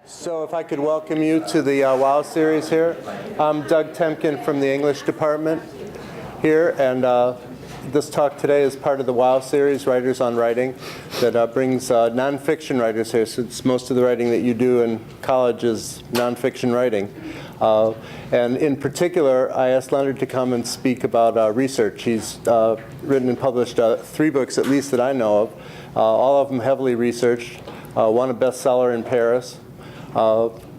So if I could welcome you to the WOW series here. I'm Doug Temkin from the English department here, and this talk today is part of the WOW series, Writers on Writing, that brings nonfiction writers here, since most of the writing that you do in college is nonfiction writing. And in particular, I asked Leonard to come and speak about research. He's written and published 3 books, at least that I know of, all of them heavily researched, one a bestseller in Paris,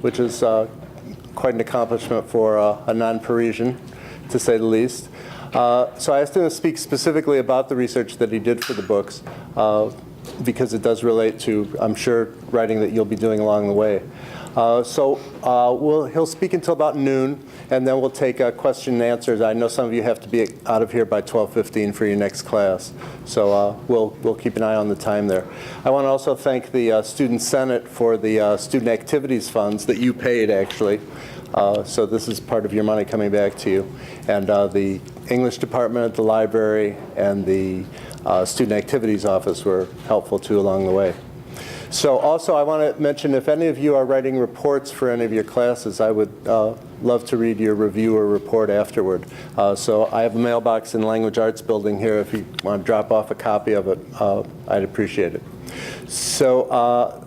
which is quite an accomplishment for a non-Parisian, to say the least. So I asked him to speak specifically about the research that he did for the books, because it does relate to, I'm sure, writing that you'll be doing along the way. He'll speak until about noon, and then we'll take question and answers. I know some of you have to be out of here by 12:15 for your next class, so we'll keep an eye on the time there. I want to also thank the Student Senate for the student activities funds that you paid, actually. So this is part of your money coming back to you. And the English department at the library and the student activities office were helpful too along the way. So also I want to mention, if any of you are writing reports for any of your classes, I would love to read your review or report afterward. So I have a mailbox in the Language Arts building here. If you want to drop off a copy of it, I'd appreciate it. So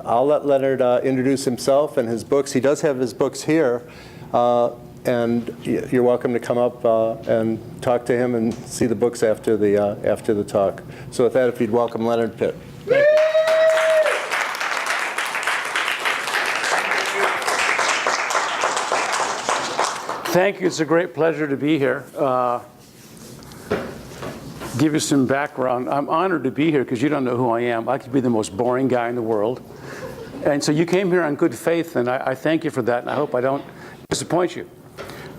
I'll let Leonard introduce himself and his books. He does have his books here. And you're welcome to come up and talk to him and see the books after the talk. So with that, if you'd welcome Leonard Pitt. Thank you. Thank you. It's a great pleasure to be here. Give you some background. I'm honored to be here because you don't know who I am. I could be the most boring guy in the world. And so you came here on good faith, and I thank you for that, and I hope I don't disappoint you.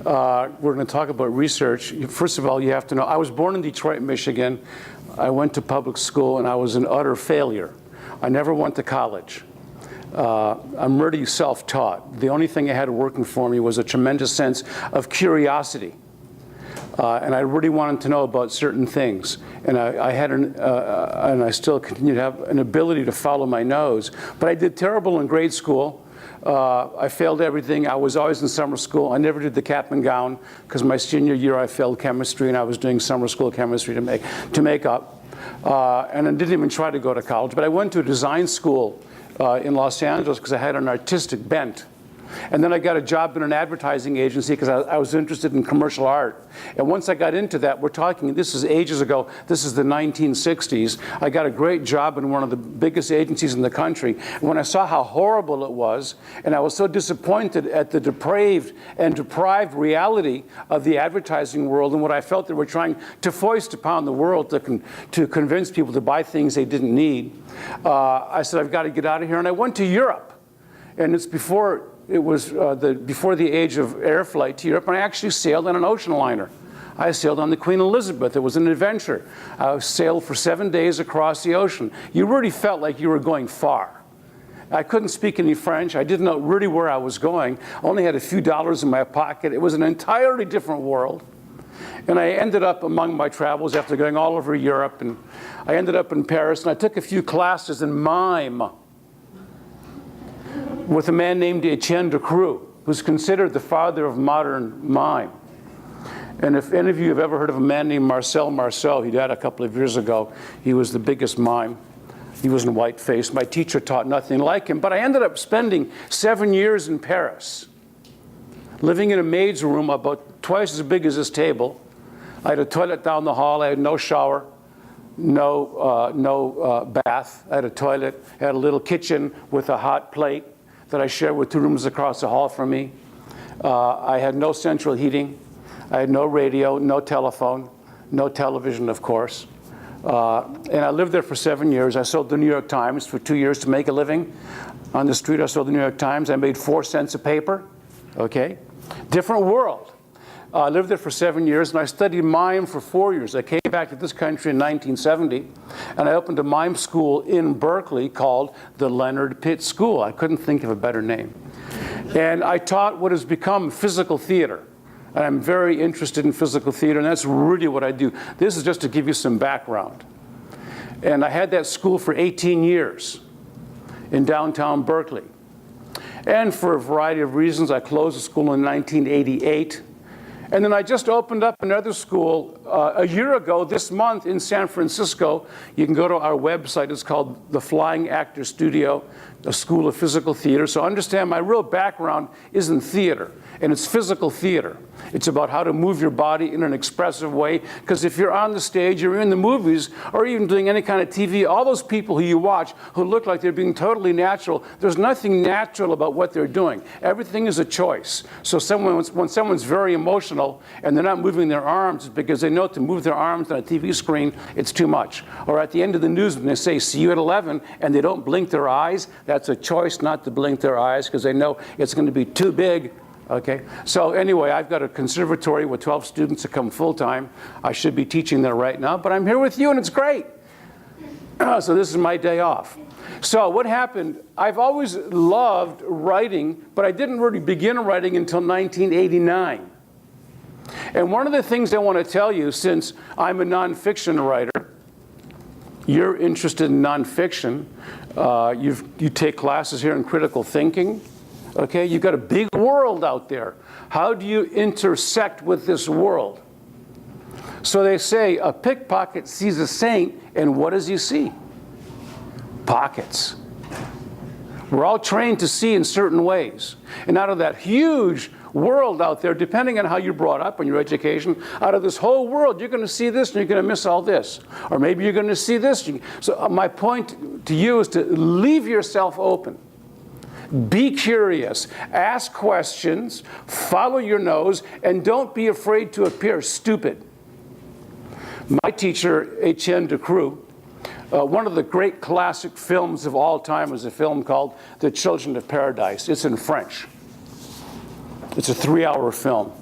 We're going to talk about research. First of all, you have to know, I was born in Detroit, Michigan. I went to public school, and I was an utter failure. I never went to college. I'm really self-taught. The only thing I had working for me was a tremendous sense of curiosity. And I really wanted to know about certain things. And I had and I still continue to have an ability to follow my nose. But I did terrible in grade school. I failed everything. I was always in summer school. I never did the cap and gown because my senior year I failed chemistry, and I was doing summer school chemistry to make up. And I didn't even try to go to college. But I went to a design school in Los Angeles because I had an artistic bent. And then I got a job in an advertising agency because I was interested in commercial art. And once I got into that, we're talking, this is ages ago, this is the 1960s, I got a great job in one of the biggest agencies in the country. And when I saw how horrible it was, and I was so disappointed at the depraved and deprived reality of the advertising world and what I felt they were trying to foist upon the world to convince people to buy things they didn't need, I said, I've got to get out of here. And I went to Europe. And it's before the age of air flight to Europe, and I actually sailed on an ocean liner. I sailed on the Queen Elizabeth. It was an adventure. I sailed for 7 days across the ocean. You really felt like you were going far. I couldn't speak any French. I didn't know really where I was going. I only had a few dollars in my pocket. It was an entirely different world. And I ended up, among my travels, after going all over Europe, and I ended up in Paris, and I took a few classes in mime with a man named Etienne de Creux, who's considered the father of modern mime. And if any of you have ever heard of a man named Marcel Marceau, he died a couple of years ago. He was the biggest mime. He was in whiteface. My teacher taught nothing like him. But I ended up spending 7 years in Paris, living in a maid's room about twice as big as this table. I had a toilet down the hall. I had no shower, no bath. I had a toilet. I had a little kitchen with a hot plate that I shared with 2 rooms across the hall from me. I had no central heating. I had no radio, no telephone, no television, of course. And I lived there for 7 years. I sold the New York Times for 2 years to make a living. On the street, I sold the New York Times. I made 4 cents a paper, okay? Different world. I lived there for 7 years, and I studied mime for 4 years. I came back to this country in 1970, and I opened a mime school in Berkeley called the Leonard Pitt School. I couldn't think of a better name. And I taught what has become physical theater. And I'm very interested in physical theater, and that's really what I do. This is just to give you some background. And I had that school for 18 years in downtown Berkeley. And for a variety of reasons, I closed the school in 1988. And then I just opened up another school a year ago this month in San Francisco. You can go to our website. It's called the Flying Actor Studio, a school of physical theater. So understand my real background isn't theater, and it's physical theater. It's about how to move your body in an expressive way. Because if you're on the stage, you're in the movies, or even doing any kind of TV, all those people who you watch who look like they're being totally natural, there's nothing natural about what they're doing. Everything is a choice. So when someone's very emotional and they're not moving their arms, it's because they know to move their arms on a TV screen, it's too much. Or at the end of the news, when they say, see you at 11, and they don't blink their eyes, that's a choice not to blink their eyes because they know it's going to be too big. Okay, so anyway, I've got a conservatory with 12 students that come full-time. I should be teaching there right now, but I'm here with you, and it's great. So this is my day off. So what happened, I've always loved writing, but I didn't really begin writing until 1989. And one of the things I want to tell you, since I'm a nonfiction writer, you're interested in nonfiction, you take classes here in critical thinking. Okay, you've got a big world out there. How do you intersect with this world? So they say a pickpocket sees a saint, and what does he see? Pockets. We're all trained to see in certain ways. And out of that huge world out there, depending on how you're brought up and your education, out of this whole world, you're going to see this and you're going to miss all this. Or maybe you're going to see this. So my point to you is to leave yourself open. Be curious, ask questions, follow your nose, and don't be afraid to appear stupid. My teacher, Etienne Decroux, one of the great classic films of all time is a film called The Children of Paradise. It's in French. It's a 3-hour film.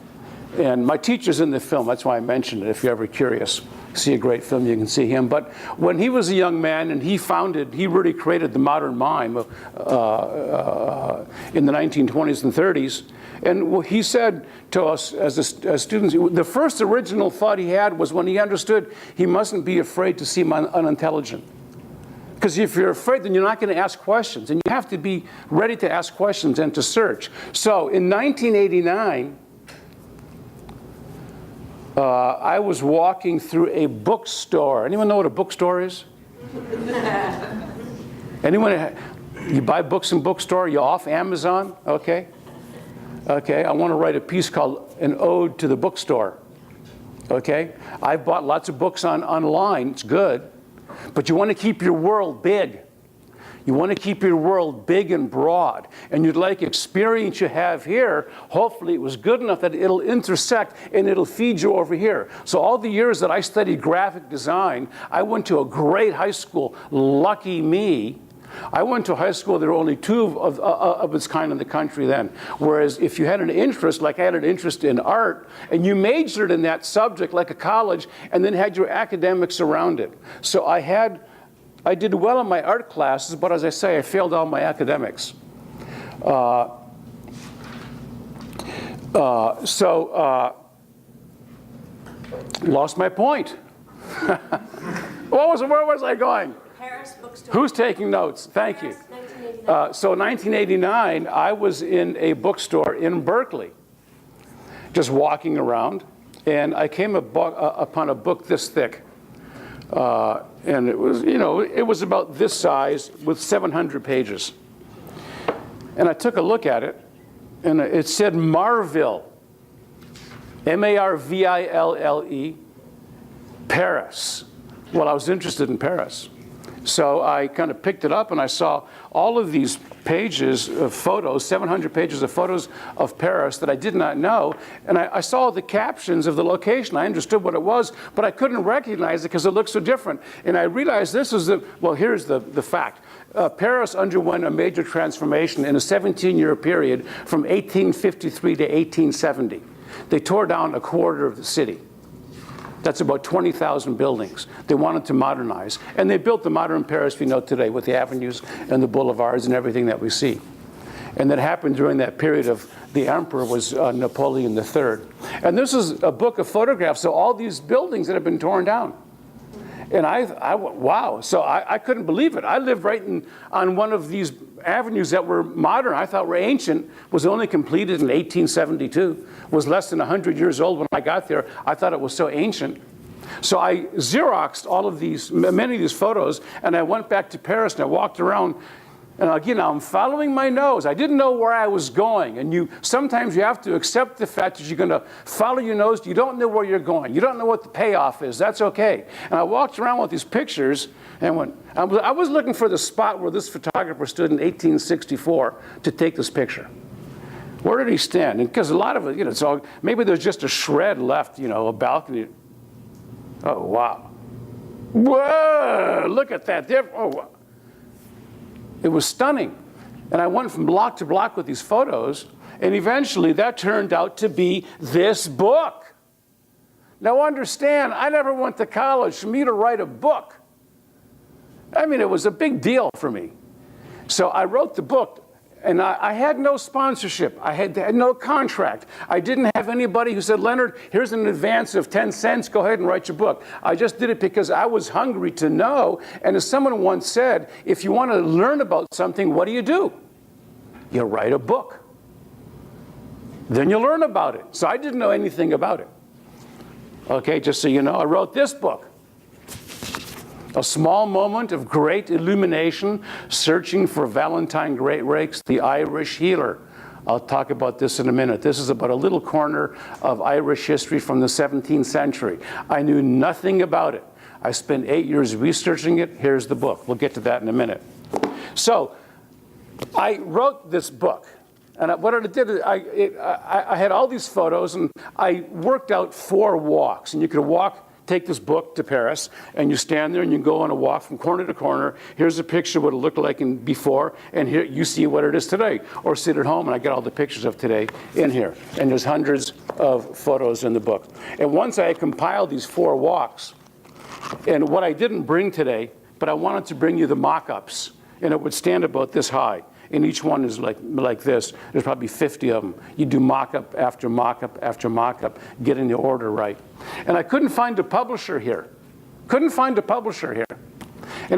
And my teacher's in the film, that's why I mentioned it, if you're ever curious. See a great film, you can see him. But when he was a young man and he really created the modern mime in the 1920s and 30s. And he said to us as students, the first original thought he had was when he understood he mustn't be afraid to seem unintelligent. Because if you're afraid, then you're not going to ask questions. And you have to be ready to ask questions and to search. So in 1989, I was walking through a bookstore. Anyone know what a bookstore is? Anyone? You buy books in bookstore? You off Amazon? Okay. Okay, I want to write a piece called An Ode to the Bookstore. Okay? I've bought lots of books online. It's good. But you want to keep your world big. You want to keep your world big and broad. And you'd like experience you have here, hopefully it was good enough that it'll intersect and it'll feed you over here. So all the years that I studied graphic design, I went to a great high school. Lucky me. I went to high school, there were only 2 of its kind in the country then. Whereas if you had an interest, like I had an interest in art, and you majored in that subject like a college, and then had your academics around it. So I did well in my art classes, but as I say, I failed all my academics. Lost my point. Where was I going? Paris bookstore. Who's taking notes? Thank you. So 1989, I was in a bookstore in Berkeley, just walking around, and I came upon a book this thick. And it was, it was about this size with 700 pages. And I took a look at it, and it said Marville, M-A-R-V-I-L-L-E, Paris. Well, I was interested in Paris. So I kind of picked it up, and I saw all of these pages of photos, 700 pages of photos of Paris that I did not know. And I saw the captions of the location. I understood what it was, but I couldn't recognize it because it looked so different. And I realized this is here's the fact. Paris underwent a major transformation in a 17-year period from 1853 to 1870. They tore down a quarter of the city. That's about 20,000 buildings. They wanted to modernize. And they built the modern Paris we know today with the avenues and the boulevards and everything that we see. And that happened during that period of the emperor was Napoleon the Third. And this is a book of photographs of all these buildings that have been torn down. And wow, so I couldn't believe it. I lived right on one of these avenues that were modern, I thought were ancient, was only completed in 1872, was less than 100 years old when I got there. I thought it was so ancient. So I Xeroxed all of these, many of these photos, and I went back to Paris and I walked around. And again, I'm following my nose. I didn't know where I was going. And sometimes you have to accept the fact that you're going to follow your nose. You don't know where you're going. You don't know what the payoff is. That's okay. And I walked around with these pictures and I was looking for the spot where this photographer stood in 1864 to take this picture. Where did he stand? Because a lot of it, so maybe there's just a shred left, a balcony. Oh, wow. Whoa, look at that. Oh, it was stunning. And I went from block to block with these photos, and eventually that turned out to be this book. Now understand, I never went to college. For me to write a book, I mean, it was a big deal for me. So I wrote the book, and I had no sponsorship. I had no contract. I didn't have anybody who said, Leonard, here's an advance of 10 cents. Go ahead and write your book. I just did it because I was hungry to know. And as someone once said, if you want to learn about something, what do? You write a book. Then you learn about it. So I didn't know anything about it. Okay, just so you know, I wrote this book. A small moment of great illumination, searching for Valentine Greatrakes, the Irish healer. I'll talk about this in a minute. This is about a little corner of Irish history from the 17th century. I knew nothing about it. I spent 8 years researching it. Here's the book. We'll get to that in a minute. So I wrote this book. And what I did is I had all these photos, and I worked out 4 walks. And you could take this book to Paris, and you stand there and you go on a walk from corner to corner. Here's a picture of what it looked like before, and here you see what it is today. Or sit at home, and I got all the pictures of today in here. And there's hundreds of photos in the book. And once I had compiled these 4 walks, and what I didn't bring today, but I wanted to bring you the mock-ups, and it would stand about this high. And each one is like this. There's probably 50 of them. You do mock-up after mock-up after mock-up, getting the order right. And I couldn't find a publisher here. And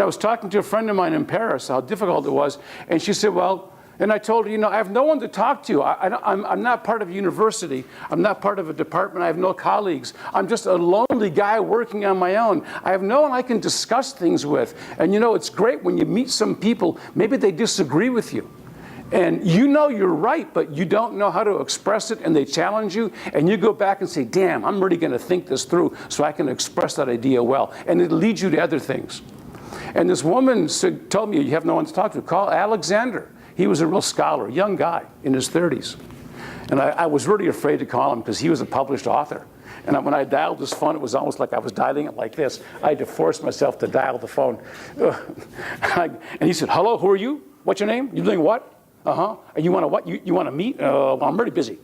I was talking to a friend of mine in Paris, how difficult it was. And she said, well, and I told her, I have no one to talk to. I'm not part of a university. I'm not part of a department. I have no colleagues. I'm just a lonely guy working on my own. I have no one I can discuss things with. And it's great when you meet some people, maybe they disagree with you. And you're right, but you don't know how to express it, and they challenge you, and you go back and say, damn, I'm really going to think this through so I can express that idea well. And it leads you to other things. And this woman told me, you have no one to talk to. Call Alexander. He was a real scholar, young guy in his 30s. And I was really afraid to call him because he was a published author. And when I dialed his phone, it was almost like I was dialing it like this. I had to force myself to dial the phone. And he said, hello, who are you? What's your name? You doing what? Uh-huh. You want to what? You want to meet? Well, I'm really busy.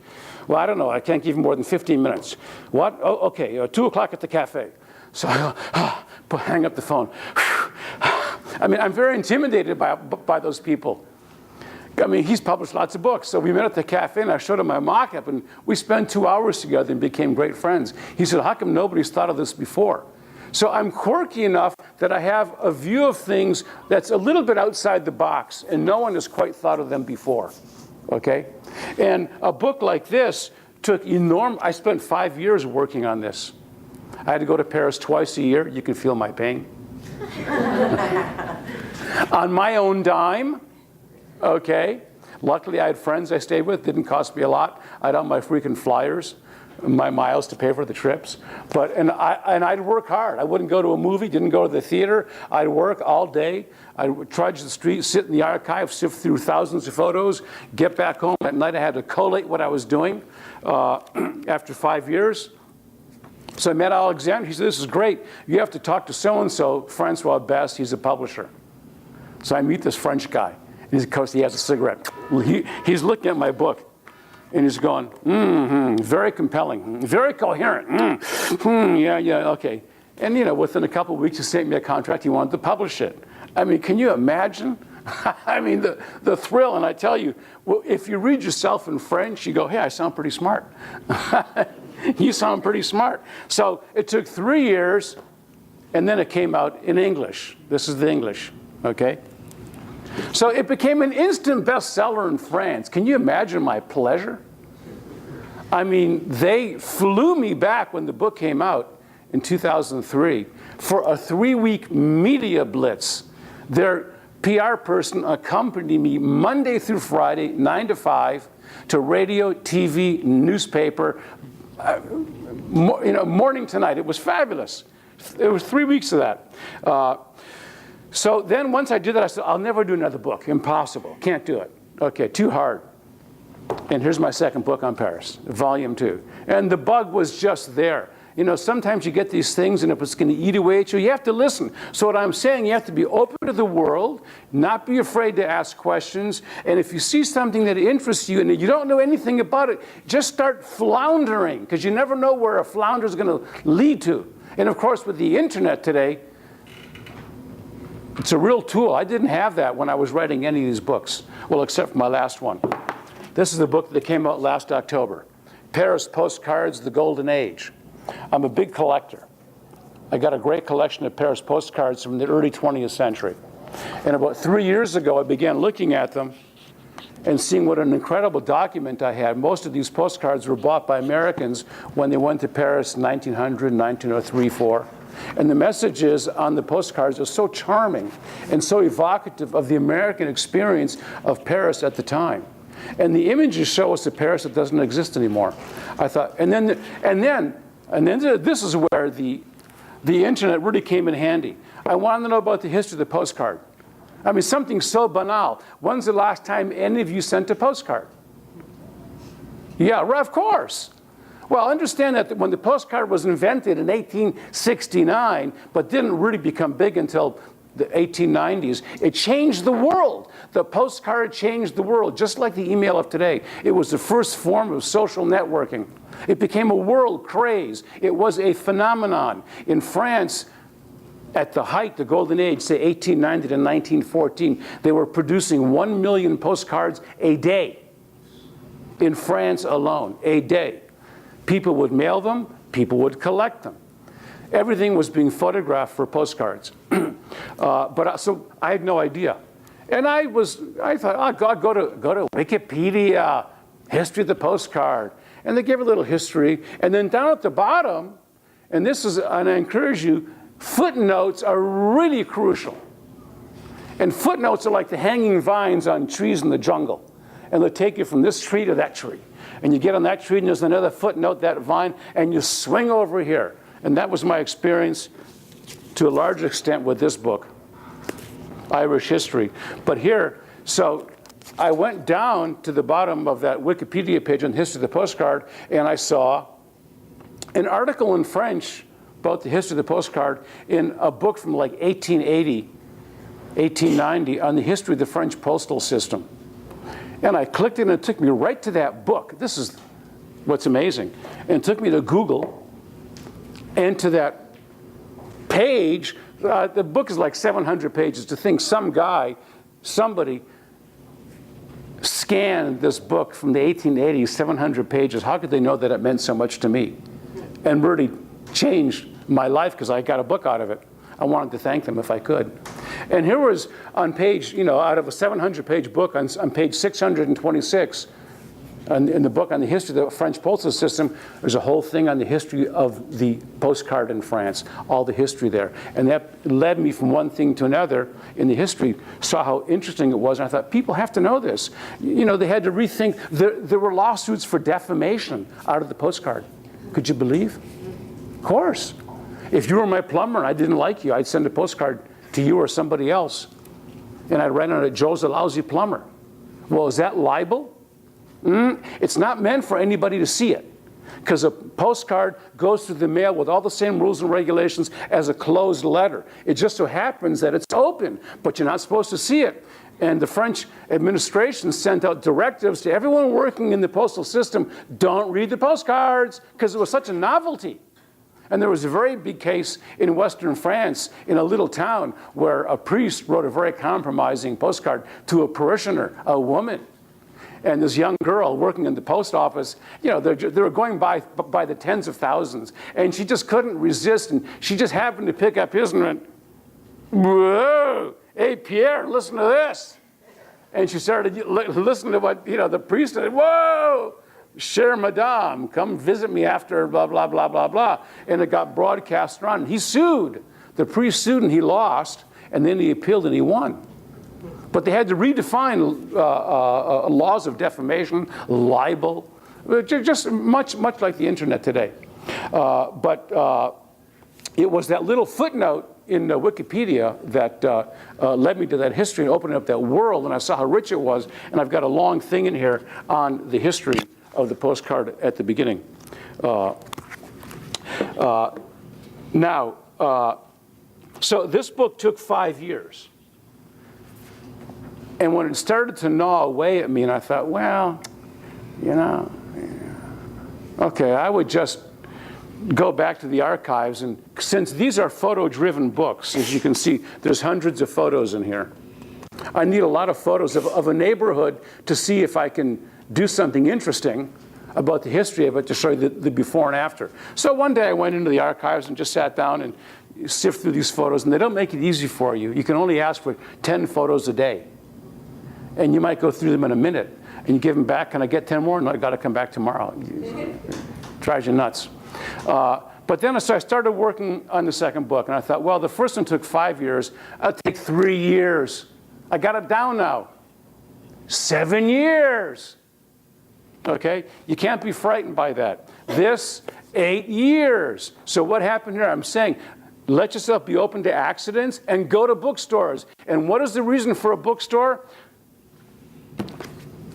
Well, I don't know. I can't give you more than 15 minutes. What? Oh, okay. 2 o'clock at the cafe. So I hang up the phone. I mean, I'm very intimidated by those people. I mean, he's published lots of books. So we met at the cafe, and I showed him my mock-up, and we spent 2 hours together and became great friends. He said, how come nobody's thought of this before? So I'm quirky enough that I have a view of things that's a little bit outside the box, and no one has quite thought of them before, okay? And a book like this took I spent 5 years working on this. I had to go to Paris twice a year. You can feel my pain. On my own dime. Okay. Luckily, I had friends I stayed with. Didn't cost me a lot. I had all my freaking flyers, my miles to pay for the trips. And I'd work hard. I wouldn't go to a movie, didn't go to the theater. I'd work all day. I'd trudge the street, sit in the archive, sift through thousands of photos, get back home. At night, I had to collate what I was doing after 5 years. So I met Alexander. He said, this is great. You have to talk to so-and-so, Francois Best. He's a publisher. So I meet this French guy. And of course, he has a cigarette. He's looking at my book, and he's going, very compelling, very coherent, yeah, okay. And, within a couple of weeks, he sent me a contract. He wanted to publish it. I mean, can you imagine? I mean, the thrill. And I tell you, well, if you read yourself in French, you go, hey, I sound pretty smart. You sound pretty smart. So it took 3 years And then it came out in English. This is the English, okay? So it became an instant bestseller in France. Can you imagine my pleasure? I mean, they flew me back when the book came out in 2003 for a 3-week media blitz. Their PR person accompanied me Monday through Friday, 9 to 5, to radio, TV, newspaper, morning to night. It was fabulous. It was 3 weeks of that. So then once I did that, I said, I'll never do another book. Impossible. Can't do it. Okay, too hard. And here's my second book on Paris, volume 2. And the bug was just there. You know, sometimes you get these things and if it's going to eat away at you, you have to listen. So what I'm saying, you have to be open to the world, not be afraid to ask questions. And if you see something that interests you and you don't know anything about it, just start floundering, because you never know where a flounder is going to lead to. And of course, with the internet today, it's a real tool. I didn't have that when I was writing any of these books. Well, except for my last one. This is the book that came out last October. Paris Postcards, The Golden Age. I'm a big collector. I got a great collection of Paris postcards from the early 20th century. And about 3 years ago, I began looking at them and seeing what an incredible document I had. Most of these postcards were bought by Americans when they went to Paris in 1900, 1903, 4. And the messages on the postcards are so charming and so evocative of the American experience of Paris at the time. And the images show us a Paris that doesn't exist anymore. I thought, and then this is where the internet really came in handy. I wanted to know about the history of the postcard. I mean, something so banal. When's the last time any of you sent a postcard? Yeah, well, of course. Well, understand that when the postcard was invented in 1869, but didn't really become big until the 1890s, it changed the world. The postcard changed the world, just like the email of today. It was the first form of social networking. It became a world craze. It was a phenomenon. In France, at the height, the golden age, say 1890 to 1914, they were producing 1 million postcards a day. In France alone, a day. People would mail them, people would collect them. Everything was being photographed for postcards. So I had no idea. And I thought, oh, God, go to Wikipedia, history of the postcard. And they gave a little history. And then down at the bottom, and I encourage you, footnotes are really crucial. And footnotes are like the hanging vines on trees in the jungle. And they'll take you from this tree to that tree. And you get on that tree and there's another footnote, that vine, and you swing over here. And that was my experience to a large extent with this book, Irish history. But here, so I went down to the bottom of that Wikipedia page on the history of the postcard, and I saw an article in French about the history of the postcard in a book from like 1880, 1890 on the history of the French postal system. And I clicked it and it took me right to that book. This is what's amazing. And it took me to Google and to that page. The book is like 700 pages. To think somebody scanned this book from the 1880s, 700 pages. How could they know that it meant so much to me? And really changed my life because I got a book out of it. I wanted to thank them if I could. And here was on page, out of a 700-page book, on page 626, in the book on the history of the French postal system, there's a whole thing on the history of the postcard in France, all the history there. And that led me from one thing to another in the history, saw how interesting it was, and I thought, people have to know this. They had to rethink. There were lawsuits for defamation out of the postcard. Could you believe? Of course. If you were my plumber and I didn't like you, I'd send a postcard to you or somebody else. And I'd write on it, Joe's a lousy plumber. Well, is that libel? It's not meant for anybody to see it. Because a postcard goes through the mail with all the same rules and regulations as a closed letter. It just so happens that it's open, but you're not supposed to see it. And the French administration sent out directives to everyone working in the postal system, don't read the postcards, because it was such a novelty. And there was a very big case in Western France in a little town where a priest wrote a very compromising postcard to a parishioner, a woman. and this young girl working in the post office, you know, they were going by the tens of thousands, and she just couldn't resist, and she just happened to pick up his and went, "Whoa, hey, Pierre, listen to this." And she started listening to what, you know, the priest said. "Whoa, cher madame, come visit me after blah, blah, blah, blah, blah." And it got broadcast around. He sued. The priest sued and he lost, and then he appealed and he won. But they had to redefine laws of defamation, libel, just much like the internet today. But it was that little footnote in Wikipedia that led me to that history and opening up that world, and I saw how rich it was, and I've got a long thing in here on the history of the postcard at the beginning. So this book took 5 years. And when it started to gnaw away at me, and I thought, well, you know, okay, I would just go back to the archives, and since these are photo-driven books, as you can see, there's hundreds of photos in here. I need a lot of photos of a neighborhood to see if I can do something interesting about the history of it to show you the before and after. So one day I went into the archives and just sat down and sift through these photos, and they don't make it easy for you. You can only ask for 10 photos a day. And you might go through them in a minute, and you give them back. Can I get 10 more? No, I got to come back tomorrow. It drives you nuts. But then so I started working on the second book, and I thought, well, the first one took 5 years. I'll take 3 years. I got it down now. 7 years. Okay? You can't be frightened by that. This, 8 years. So what happened here? I'm saying, let yourself be open to accidents and go to bookstores. And what is the reason for a bookstore?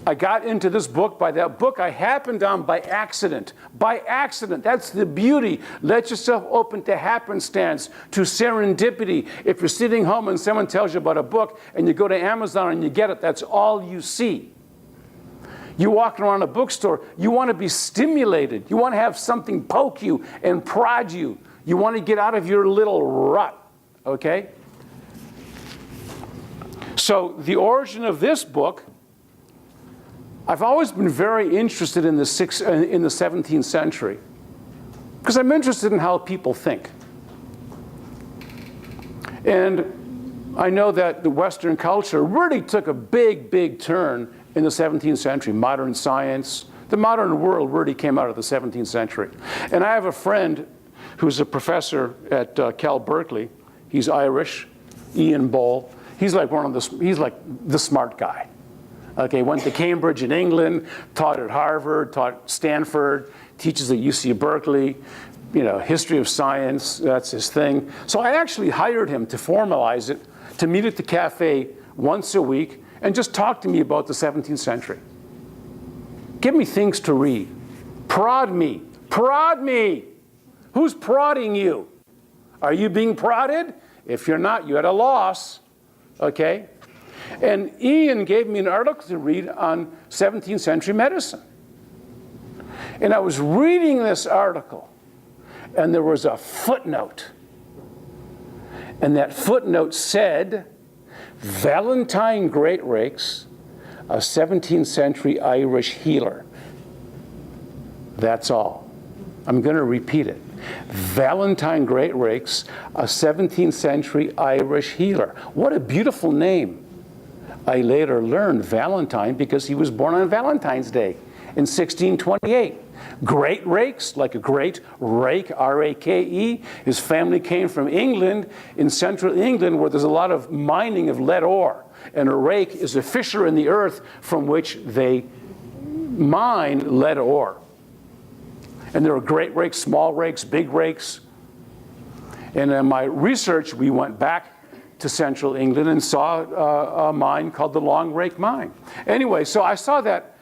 I got into this book by that book I happened on by accident. By accident. That's the beauty. Let yourself open to happenstance, to serendipity. If you're sitting home and someone tells you about a book and you go to Amazon and you get it, that's all you see. You walk around a bookstore, you want to be stimulated. You want to have something poke you and prod you. You want to get out of your little rut, okay? So the origin of this book, I've always been very interested in the 17th century because I'm interested in how people think. And I know that the Western culture really took a big, big turn in the 17th century. Modern science, the modern world really came out of the 17th century. And I have a friend who's a professor at Cal Berkeley. He's Irish, Ian Boyle. He's like he's like the smart guy. Okay, went to Cambridge in England, taught at Harvard, taught Stanford, teaches at UC Berkeley, you know, history of science, that's his thing. So I actually hired him to formalize it, to meet at the cafe once a week and just talk to me about the 17th century. Give me things to read. Prod me. Prod me. Who's prodding you? Are you being prodded? If you're not, you're at a loss. Okay? And Ian gave me an article to read on 17th century medicine. And I was reading this article, and there was a footnote. And that footnote said, Valentine Greatrakes, a 17th century Irish healer. That's all. I'm going to repeat it. Valentine Greatrakes, a 17th century Irish healer. What a beautiful name. I later learned Valentine because he was born on Valentine's Day in 1628. Greatrakes, like a great rake, R-A-K-E. His family came from England, in central England, where there's a lot of mining of lead ore. And a rake is a fissure in the earth from which they mine lead ore. And there are great rakes, small rakes, big rakes. And in my research, we went back to central England and saw a mine called the Long Rake Mine. Anyway, so I saw that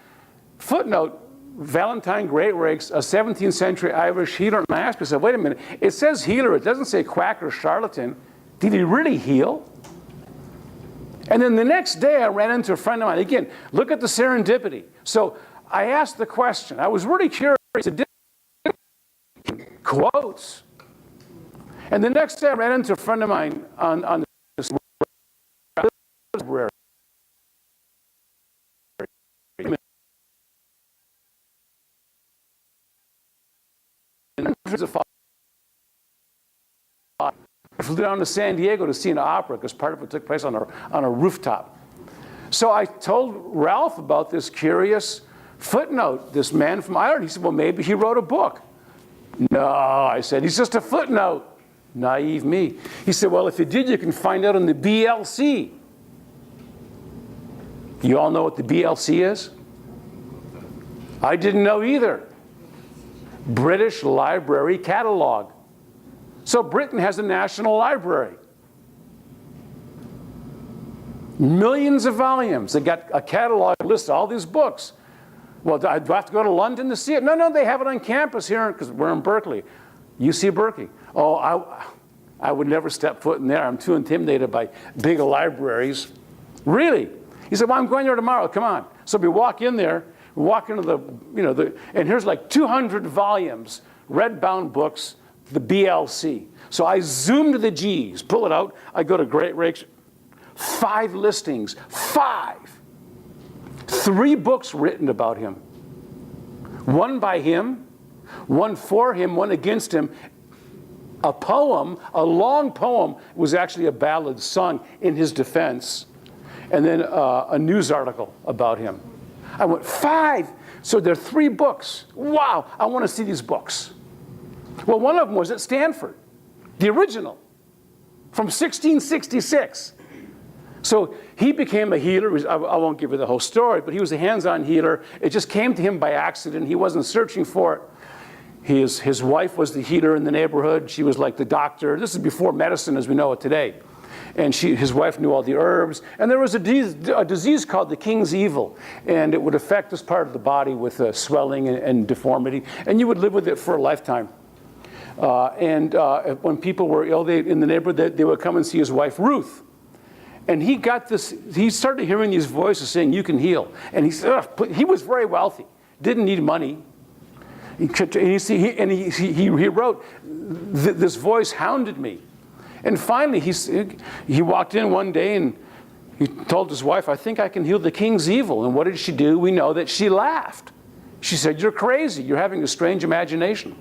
footnote, Valentine Greatrakes, a 17th century Irish healer, and I asked myself, wait a minute, it says healer, it doesn't say quack or charlatan. Did he really heal? And then the next day I ran into a friend of mine. Again, look at the serendipity. So I asked the question. I was really curious. Quotes. And the next day I ran into a friend of mine on this library. I flew down to San Diego to see an opera because part of it took place on a rooftop. So I told Ralph about this curious footnote, this man from Ireland. He said, well, maybe he wrote a book. No, I said, he's just a footnote. Naive me. He said, well, if he did, you can find out on the BLC. You all know what the BLC is? I didn't know either. British Library Catalog. So Britain has a national library. Millions of volumes. They got a catalog list of all these books. Well, do I have to go to London to see it? No, they have it on campus here because we're in Berkeley. UC Berkeley. Oh, I would never step foot in there. I'm too intimidated by big libraries. Really? He said, well, I'm going there tomorrow. Come on. So we walk in there. We walk into and here's like 200 volumes, red-bound books, the BLC. So I zoom to the G's, pull it out. I go to Great Rakes. 5 listings. 5. 3 books written about him. 1 by him, 1 for him, 1 against him. A poem, a long poem, was actually a ballad sung in his defense. And then a news article about him. I went, 5! So there are 3 books. Wow, I want to see these books. Well, one of them was at Stanford, the original, from 1666. So he became a healer. I won't give you the whole story, but he was a hands-on healer. It just came to him by accident. He wasn't searching for it. His wife was the healer in the neighborhood. She was like the doctor. This is before medicine as we know it today. And his wife knew all the herbs. And there was a disease called the King's Evil. And it would affect this part of the body with swelling and deformity. And you would live with it for a lifetime. When people were ill in the neighborhood, they would come and see his wife, Ruth. And he started hearing these voices saying, you can heal. And he said, he was very wealthy, didn't need money. He wrote, this voice hounded me. And finally, he walked in one day and he told his wife, I think I can heal the king's evil. And what did she do? We know that she laughed. She said, you're crazy. You're having a strange imagination.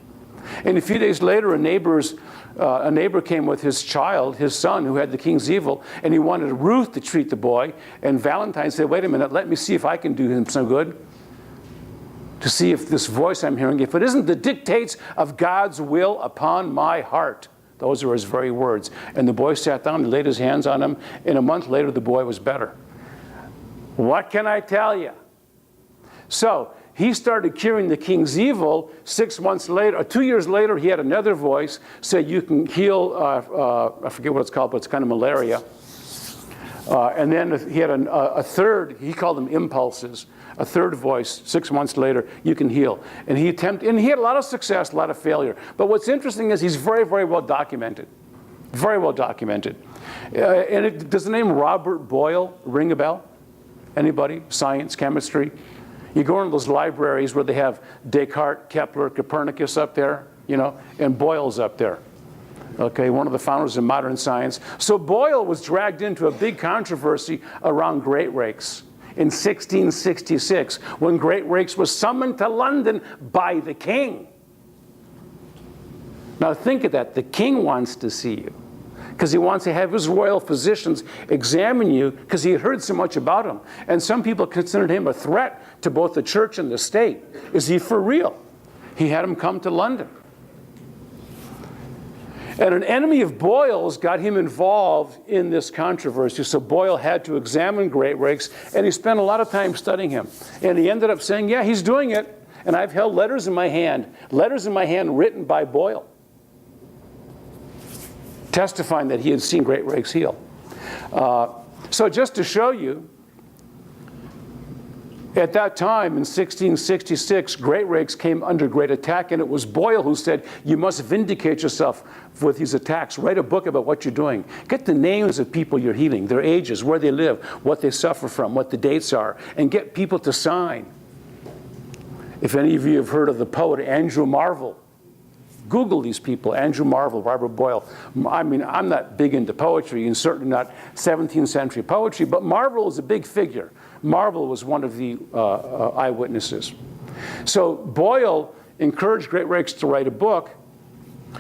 And a few days later, a neighbor came with his child, his son, who had the king's evil, and he wanted Ruth to treat the boy. And Valentine said, wait a minute, let me see if I can do him some good. To see if this voice I'm hearing, if it isn't the dictates of God's will upon my heart. Those are his very words. And the boy sat down and laid his hands on him, and a month later the boy was better. What can I tell you? So he started curing the king's evil. 6 months later, or 2 years later, he had another voice say you can heal, I forget what it's called, but it's kind of malaria. And then he had a third, he called them impulses. A third voice, 6 months later, you can heal. And he had a lot of success, a lot of failure. But what's interesting is he's very, very well documented. Very well documented. Does the name Robert Boyle ring a bell? Anybody? Science, chemistry? You go into those libraries where they have Descartes, Kepler, Copernicus up there, and Boyle's up there. Okay, one of the founders of modern science. So Boyle was dragged into a big controversy around Great Rakes in 1666, when Great Rakes was summoned to London by the king. Now think of that. The king wants to see you because he wants to have his royal physicians examine you because he had heard so much about him. And some people considered him a threat to both the church and the state. Is he for real? He had him come to London. And an enemy of Boyle's got him involved in this controversy. So Boyle had to examine Great Rakes, and he spent a lot of time studying him. And he ended up saying, yeah, he's doing it. And I've held letters in my hand written by Boyle, testifying that he had seen Great Rakes heal. So just to show you, at that time, in 1666, Great Rakes came under great attack, and it was Boyle who said, you must vindicate yourself with these attacks. Write a book about what you're doing. Get the names of people you're healing, their ages, where they live, what they suffer from, what the dates are, and get people to sign. If any of you have heard of the poet Andrew Marvell, Google these people, Andrew Marvell, Robert Boyle. I mean, I'm not big into poetry, and certainly not 17th century poetry, but Marvell is a big figure. Marvell was one of the eyewitnesses. So Boyle encouraged Great Rakes to write a book,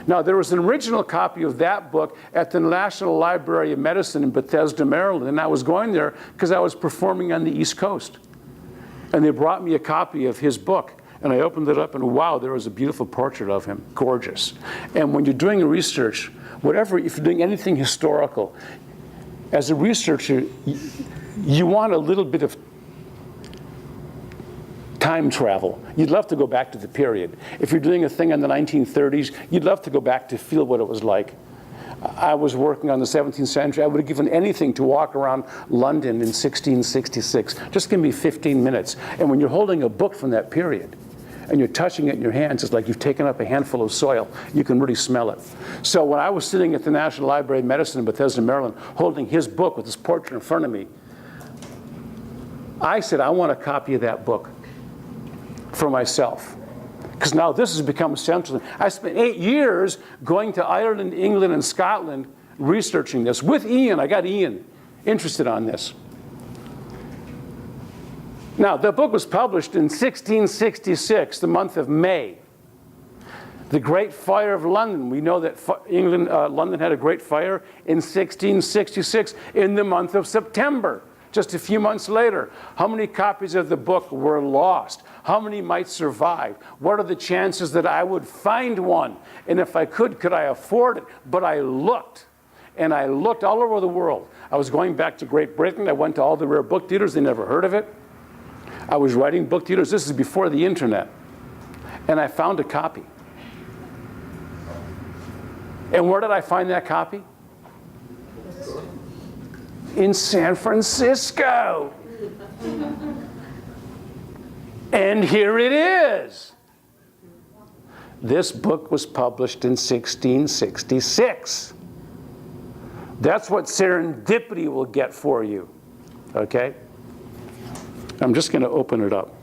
Now, there was an original copy of that book at the National Library of Medicine in Bethesda, Maryland, and I was going there because I was performing on the East Coast. And they brought me a copy of his book, and I opened it up, and wow, there was a beautiful portrait of him, gorgeous. And when you're doing research, whatever, if you're doing anything historical, as a researcher, you want a little bit of time travel. You'd love to go back to the period. If you're doing a thing in the 1930s, you'd love to go back to feel what it was like. I was working on the 17th century. I would have given anything to walk around London in 1666. Just give me 15 minutes. And when you're holding a book from that period, and you're touching it in your hands, it's like you've taken up a handful of soil. You can really smell it. So when I was sitting at the National Library of Medicine in Bethesda, Maryland, holding his book with his portrait in front of me, I said, I want a copy of that book for myself. Because now this has become essential. I spent 8 years going to Ireland, England, and Scotland researching this with Ian. I got Ian interested on this. Now, the book was published in 1666, the month of May. The Great Fire of London. We know that London had a great fire in 1666 in the month of September. Just a few months later, how many copies of the book were lost? How many might survive? What are the chances that I would find one? And if I could I afford it? But I looked, and I looked all over the world. I was going back to Great Britain. I went to all the rare book dealers. They never heard of it. I was writing book dealers. This is before the internet. And I found a copy. And where did I find that copy? In San Francisco. And here it is. This book was published in 1666. That's what serendipity will get for you, okay? I'm just going to open it up.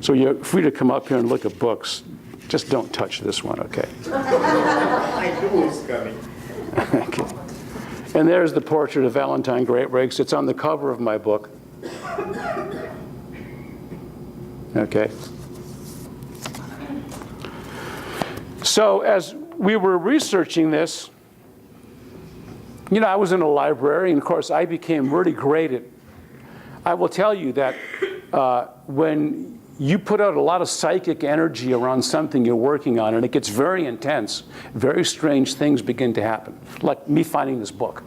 So you're free to come up here and look at books. Just don't touch this one, okay? I knew it was coming. Okay. And there's the portrait of Valentine Greatrakes. It's on the cover of my book. Okay. So as we were researching this, you know, I was in a library, and of course I became really great at, I will tell you that when you put out a lot of psychic energy around something you're working on, and it gets very intense, very strange things begin to happen, like me finding this book.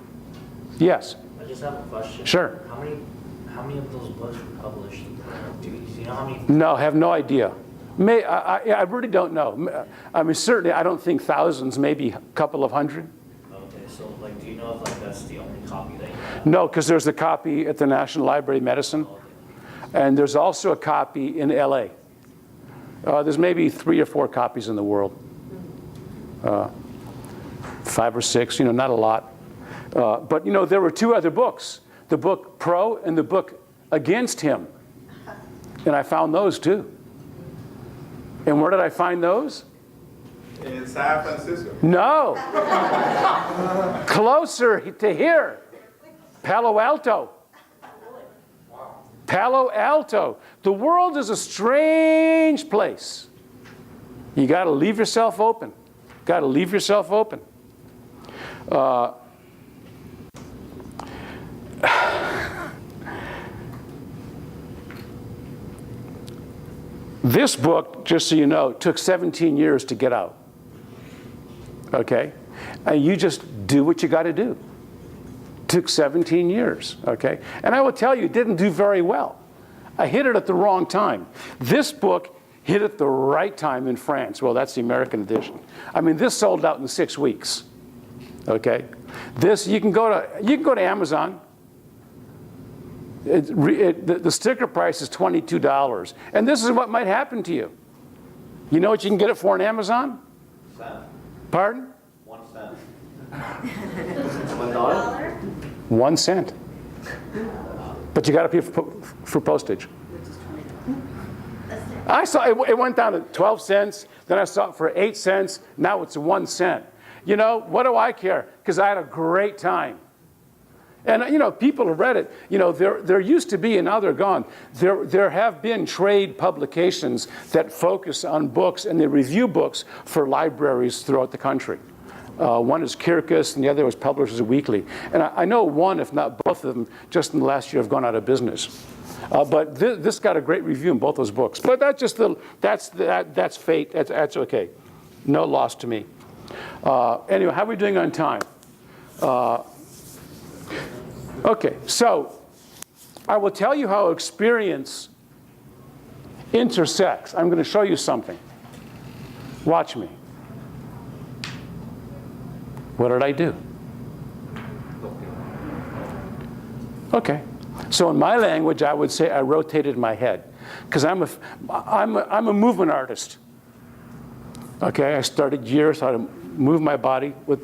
Yes? I just have a question. Sure. How many of those books were published? Do you know how many? No, I have no idea. I really don't know. I mean, certainly I don't think thousands, maybe a couple of hundred. Okay, so like, do you know if like that's the only copy that you have? No, because there's a copy at the National Library of Medicine. And there's also a copy in LA. There's maybe 3 or 4 copies in the world. 5 or 6, you know, not a lot. But, you know, there were 2 other books, the book pro and the book against him. And I found those too. And where did I find those? In San Francisco. No. Closer to here. Palo Alto. Palo Alto. The world is a strange place. You got to leave yourself open. Got to leave yourself open. This book, just so you know, took 17 years to get out. Okay? And you just do what you got to do. Took 17 years, okay? And I will tell you, it didn't do very well. I hit it at the wrong time. This book hit at the right time in France. Well, that's the American edition. I mean, this sold out in 6 weeks, okay? This, you can go to Amazon. The sticker price is $22. And this is what might happen to you. You know what you can get it for on Amazon? Cent. Pardon? 1 cent. $1? 1 cent. But you got to pay for postage. I saw it went down to 12 cents. Then I saw it for 8 cents. Now it's 1 cent. You know, what do I care? Because I had a great time. And, people have read it. There used to be, and now they're gone, there have been trade publications that focus on books, and they review books for libraries throughout the country. One is Kirkus, and the other was Publishers Weekly. And I know one, if not both of them, just in the last year have gone out of business. But this got a great review in both those books. But that's just that's fate. That's okay. No loss to me. Anyway, how are we doing on time? Okay, so I will tell you how experience intersects. I'm going to show you something. Watch me. What did I do? Okay. So in my language, I would say I rotated my head, because I'm a movement artist. Okay, I started years how to move my body with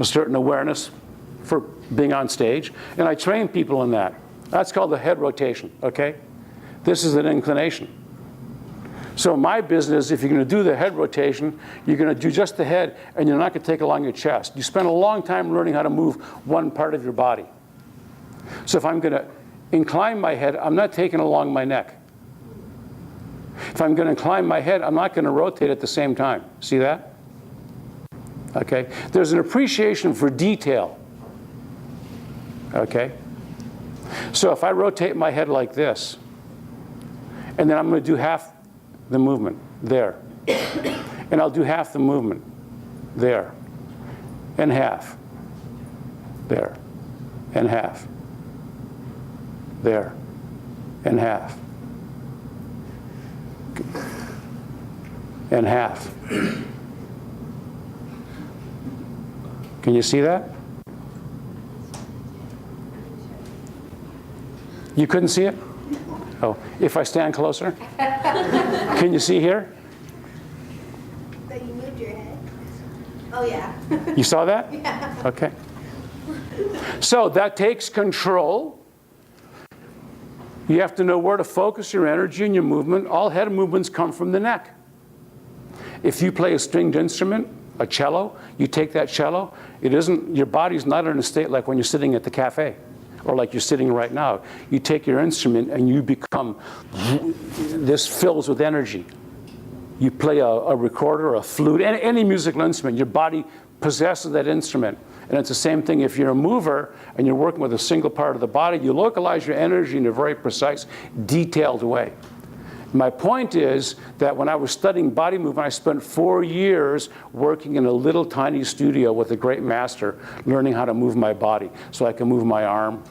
a certain awareness for being on stage, and I train people in that. That's called the head rotation, okay? This is an inclination. So in my business, if you're going to do the head rotation, you're going to do just the head, and you're not going to take along your chest. You spend a long time learning how to move one part of your body. So if I'm going to incline my head, I'm not taking along my neck. If I'm going to incline my head, I'm not going to rotate at the same time. See that? Okay? There's an appreciation for detail. Okay? So if I rotate my head like this, and then I'm going to do half the movement there, and I'll do half the movement there, and half, there, and half, there, and half, and half. Can you see that? You couldn't see it? Oh, if I stand closer? Can you see here? That you moved your head? Oh, yeah. You saw that? Yeah. Okay. So that takes control. You have to know where to focus your energy and your movement. All head movements come from the neck. If you play a stringed instrument, a cello, you take that cello, your body's not in a state like when you're sitting at the cafe, or like you're sitting right now. You take your instrument and you become, this fills with energy. You play a recorder, a flute, any musical instrument, your body possesses that instrument. And it's the same thing if you're a mover and you're working with a single part of the body, you localize your energy in a very precise, detailed way. My point is that when I was studying body movement, I spent 4 years working in a little tiny studio with a great master, learning how to move my body so I can move my arm.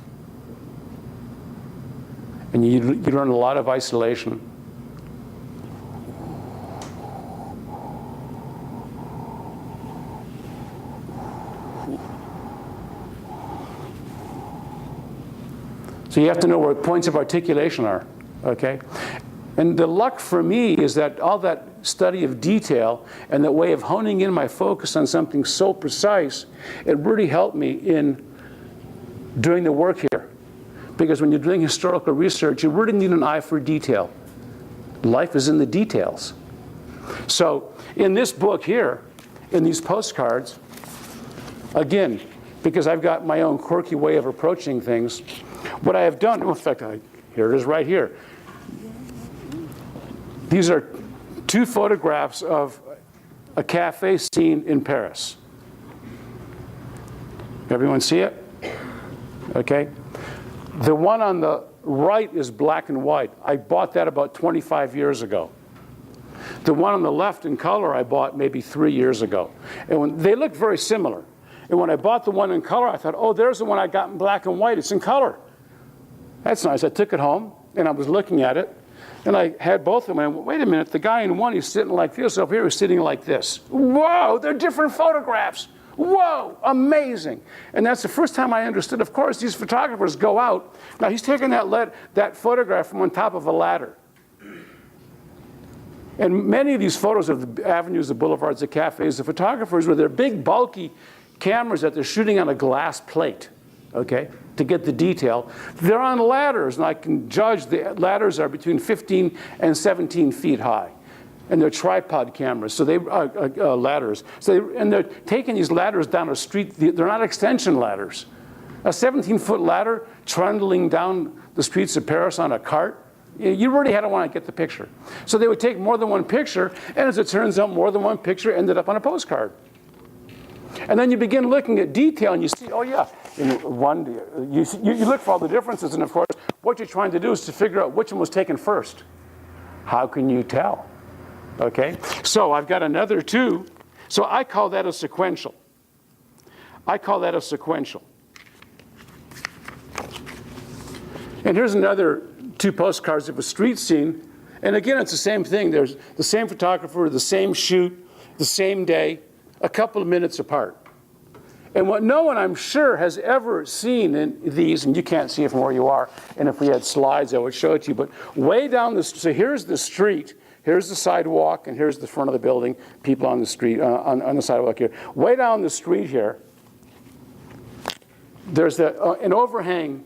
And you learn a lot of isolation. So you have to know where points of articulation are, okay? And the luck for me is that all that study of detail and that way of honing in my focus on something so precise, it really helped me in doing the work here. Because when you're doing historical research, you really need an eye for detail. Life is in the details. So in this book here, in these postcards, again, because I've got my own quirky way of approaching things, what I have done, in fact, here it is right here. These are 2 photographs of a cafe scene in Paris. Everyone see it? Okay. The one on the right is black and white. I bought that about 25 years ago. The one on the left in color I bought maybe 3 years ago. And they look very similar. And when I bought the one in color, I thought, oh, there's the one I got in black and white. It's in color. That's nice. I took it home, and I was looking at it. And I had both of them, and I went, wait a minute, the guy in one, he's sitting like this. Over here, he's sitting like this. Whoa, they're different photographs. Whoa, amazing. And that's the first time I understood. Of course, these photographers go out. Now, he's taking that photograph from on top of a ladder. And many of these photos of the avenues, the boulevards, the cafes, the photographers with their big, bulky cameras that they're shooting on a glass plate, okay, to get the detail. They're on ladders, and I can judge the ladders are between 15 and 17 feet high. And they're tripod cameras, so they ladders. So and they're taking these ladders down a street. They're not extension ladders. A 17-foot ladder trundling down the streets of Paris on a cart. You really had to want to get the picture. So they would take more than one picture, and as it turns out, more than one picture ended up on a postcard. And then you begin looking at detail, and you see, oh yeah, in one, you look for all the differences, and of course, what you're trying to do is to figure out which one was taken first. How can you tell? Okay, so I've got another two. So I call that a sequential. I call that a sequential. And here's another two postcards of a street scene. And again, it's the same thing. There's the same photographer, the same shoot, the same day, a couple of minutes apart. And what no one, I'm sure, has ever seen in these, and you can't see it from where you are, and if we had slides, I would show it to you, but way down the, so here's the street, here's the sidewalk, and here's the front of the building, people on the street, on the sidewalk here. Way down the street here, there's an overhang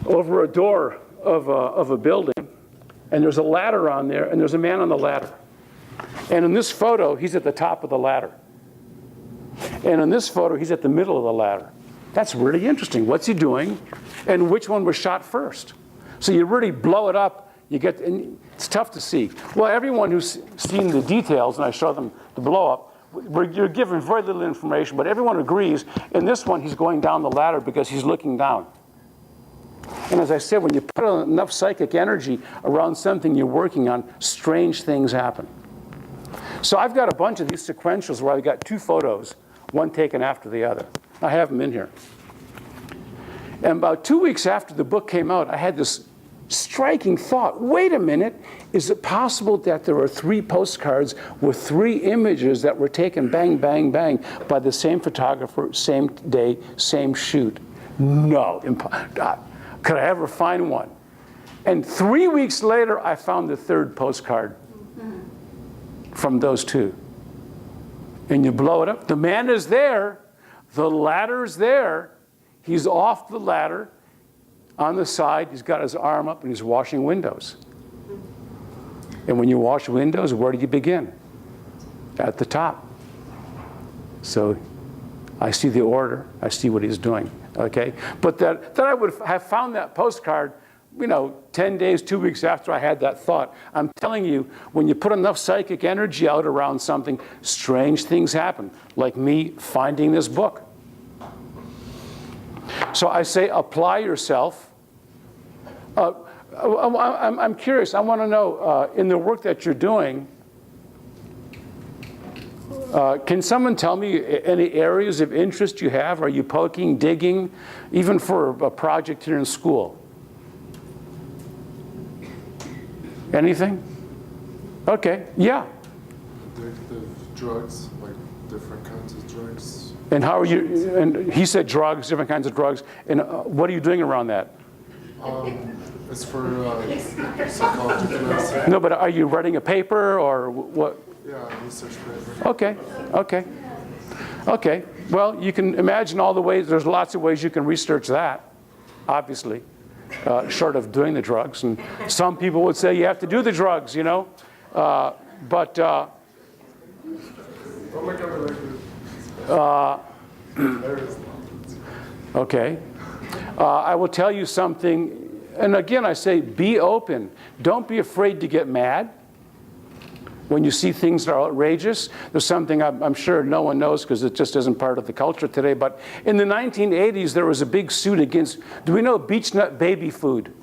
over a door of a building, and there's a ladder on there, and there's a man on the ladder. And in this photo, he's at the top of the ladder. And in this photo, he's at the middle of the ladder. That's really interesting. What's he doing? And which one was shot first? So you really blow it up, you get, and it's tough to see. Well, everyone who's seen the details, and I show them the blow up, you're given very little information, but everyone agrees, in this one, he's going down the ladder because he's looking down. And as I said, when you put enough psychic energy around something you're working on, strange things happen. So I've got a bunch of these sequentials where I've got two photos, one taken after the other. I have them in here. And about 2 weeks after the book came out, I had this striking thought. Wait a minute, is it possible that there are three postcards with three images that were taken bang, bang, bang by the same photographer, same day, same shoot? No. Could I ever find one? And 3 weeks later, I found the third postcard from those two. And you blow it up. The man is there. The ladder's there. He's off the ladder. On the side, he's got his arm up and he's washing windows. And when you wash windows, where do you begin? At the top. So I see the order. I see what he's doing. Okay? But that I would have found that postcard, 10 days, 2 weeks after I had that thought. I'm telling you, when you put enough psychic energy out around something, strange things happen, like me finding this book. So I say, apply yourself. I'm curious. I want to know, in the work that you're doing, can someone tell me any areas of interest you have? Are you poking, digging, even for a project here in school? Anything? Okay, yeah. Addictive drugs, like different kinds of drugs. And how are you, and he said drugs, different kinds of drugs. And what are you doing around that? It's for psychology class. No, but are you writing a paper or what? Yeah, research paper. Okay. Well, you can imagine all the ways, there's lots of ways you can research that, obviously, short of doing the drugs. And some people would say you have to do the drugs, but okay. I will tell you something, and again, I say be open. Don't be afraid to get mad when you see things that are outrageous. There's something I'm sure no one knows because it just isn't part of the culture today, but in the 1980s, there was a big suit against, do we know beech nut baby food?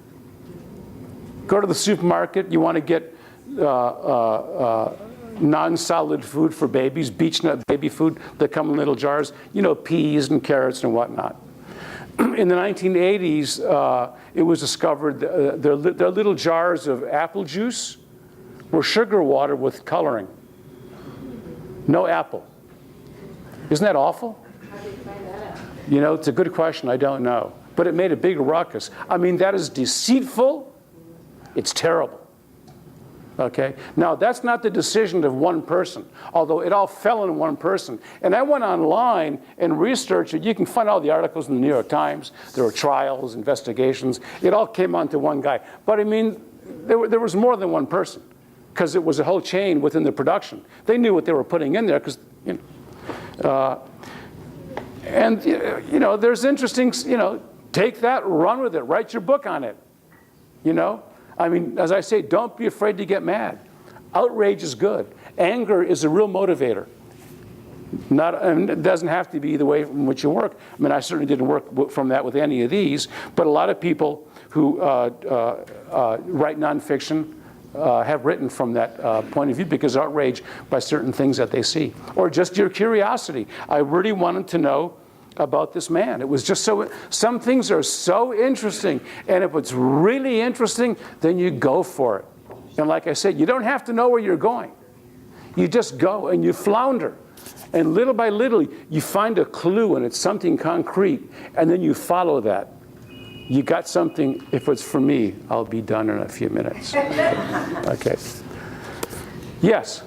Go to the supermarket, you want to get non-solid food for babies, beech nut baby food that come in little jars, peas and carrots and whatnot. In the 1980s, it was discovered their little jars of apple juice were sugar water with coloring. No apple. Isn't that awful? How did you find that out? It's a good question. I don't know. But it made a big ruckus. I mean, that is deceitful. It's terrible. Okay? Now, that's not the decision of one person, although it all fell in one person. And I went online and researched it. You can find all the articles in the New York Times. There were trials, investigations. It all came onto one guy. But I mean, there was more than one person because it was a whole chain within the production. They knew what they were putting in there because, And, you know, there's interesting, you know, take that, run with it, write your book on it. You know? I mean, as I say, don't be afraid to get mad. Outrage is good. Anger is a real motivator. And it doesn't have to be the way in which you work. I mean, I certainly didn't work from that with any of these, but a lot of people who write nonfiction have written from that point of view because outraged by certain things that they see. Or just your curiosity. I really wanted to know about this man. It was just so, some things are so interesting, and if it's really interesting, then you go for it. And like I said, you don't have to know where you're going. You just go and you flounder. And little by little, you find a clue and it's something concrete, and then you follow that. You got something. If it's for me, I'll be done in a few minutes. Okay. Yes?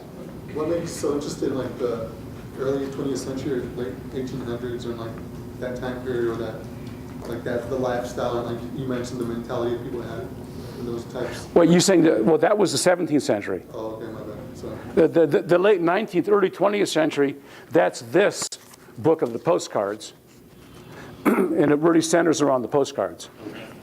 What makes you so interested in like the early 20th century or late 1800s, or like that time period, or that, like that, the lifestyle, and like you mentioned the mentality that people had in those types? Well, you're saying that, well, that was the 17th century. Oh, okay, my bad. Sorry. The late 19th, early 20th century, that's this book of the postcards. And it really centers around the postcards.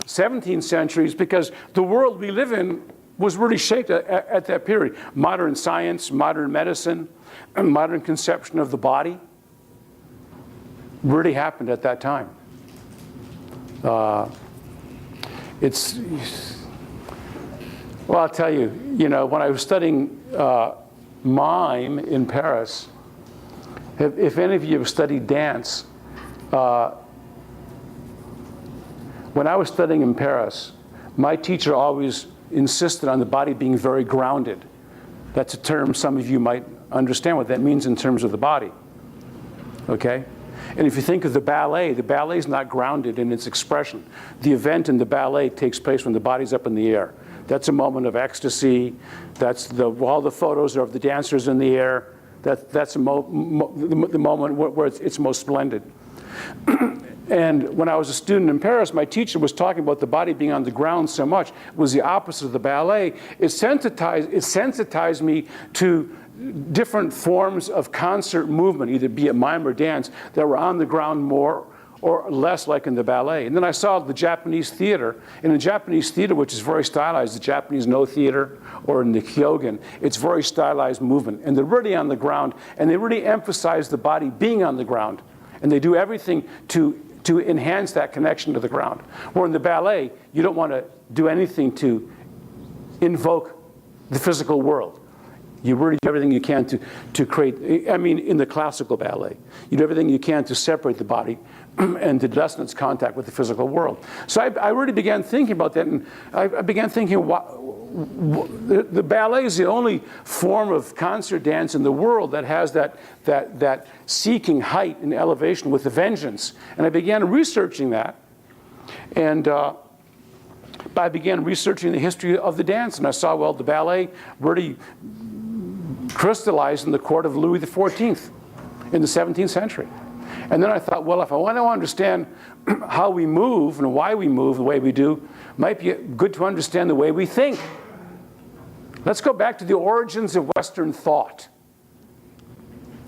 17th century is because the world we live in was really shaped at that period. Modern science, modern medicine, and modern conception of the body really happened at that time. Well, I'll tell you, you know, when I was studying mime in Paris, if any of you have studied dance, when I was studying in Paris, my teacher always insisted on the body being very grounded. That's a term some of you might understand what that means in terms of the body. Okay? And if you think of the ballet is not grounded in its expression. The event in the ballet takes place when the body's up in the air. That's a moment of ecstasy. That's all the photos are of the dancers in the air. That's the moment where it's most splendid. And when I was a student in Paris, my teacher was talking about the body being on the ground so much. It was the opposite of the ballet. It sensitized me to different forms of concert movement, either be it mime or dance, that were on the ground more or less like in the ballet. And then I saw the Japanese theater. In the Japanese theater, which is very stylized, the Japanese No theater, or in the Kyogen, it's very stylized movement. And they're really on the ground, and they really emphasize the body being on the ground. And they do everything to enhance that connection to the ground. Where in the ballet, you don't want to do anything to invoke the physical world. You really do everything you can to create, I mean, in the classical ballet, you do everything you can to separate the body and to lessen its contact with the physical world. So I really began thinking about that, and I began thinking, the ballet is the only form of concert dance in the world that has that seeking height and elevation with a vengeance. And I began researching that, and I began researching the history of the dance, and I saw, well, the ballet really crystallized in the court of Louis XIV in the 17th century. And then I thought, well, if I want to understand how we move and why we move the way we do, it might be good to understand the way we think. Let's go back to the origins of Western thought.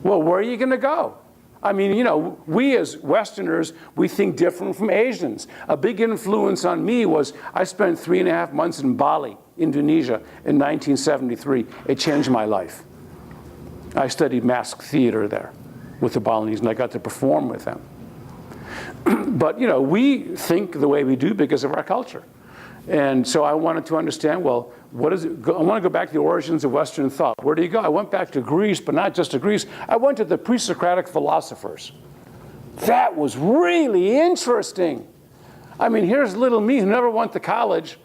Well, where are you going to go? I mean, you know, we as Westerners, we think different from Asians. A big influence on me was I spent 3.5 months in Bali, Indonesia, in 1973. It changed my life. I studied mask theater there with the Balinese, and I got to perform with them. But, you know, we think the way we do because of our culture. And so I wanted to understand, well, what is it? I want to go back to the origins of Western thought. Where do you go? I went back to Greece, but not just to Greece. I went to the pre-Socratic philosophers. That was really interesting. I mean, here's little me who never went to college,